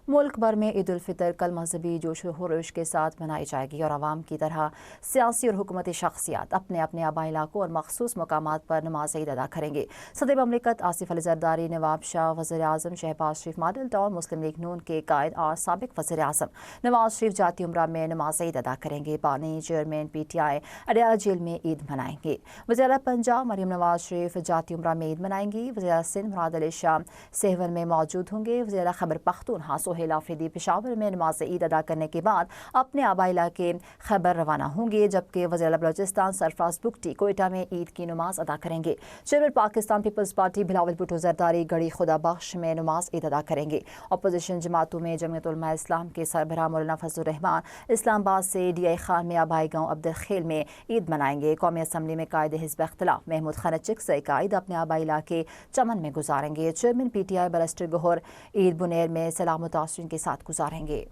ملک بھر میں عید الفطر کل مذہبی جوش و خروش کے ساتھ منائی جائے گی اور عوام کی طرح سیاسی اور حکومتی شخصیات اپنے اپنے آبائی علاقوں اور مخصوص مقامات پر نماز عید ادا کریں گے۔ صدر مملکت آصف علی زرداری، نواب شاہ، وزیر اعظم شہباز شریف ماڈل ٹاؤن مسلم لیگ نون کے قائد اور سابق وزیر اعظم نواز شریف جاتی عمرہ میں نماز عید ادا کریں گے۔ بانی chairman P T I Adiala jail میں عید منائیں گے۔ وزیر اعلیٰ پنجاب مریم نواز شریف جاتی عمرہ میں عید منائیں گی۔ وزیر اعلیٰ سندھ مراد علی شاہ سہون میں موجود ہوں گے۔ وزیر اعلیٰ خیبر پختونخوا سہیل آفریدی پشاور میں نماز عید ادا کرنے کے بعد اپنے آبائی علاقے خیبر روانہ ہوں گے، جبکہ وزیر اعلیٰ بلوچستان سرفراز بگٹی کوئٹہ میں عید کی نماز ادا کریں گے۔ چیئرمین پاکستان پیپلز پارٹی بلاول بھٹو زرداری گڑھی خدا بخش میں نماز عید ادا کریں گے۔ اپوزیشن جماعتوں میں جمعیت علماء اسلام کے سربراہ مولانا فضل الرحمان اسلام آباد سے ڈی آئی خان میں آبائی گاؤں عبدالخیل میں عید منائیں گے۔ قومی اسمبلی میں قائد حزب اختلاف محمود خانچک سے قائد اپنے آبائی علاقے چمن میں گزاریں گے۔ چیئرمین پی ٹی آئی برسٹر گوہر عید بنیر میں سیلاب متاثرین کے ساتھ گزاریں گے۔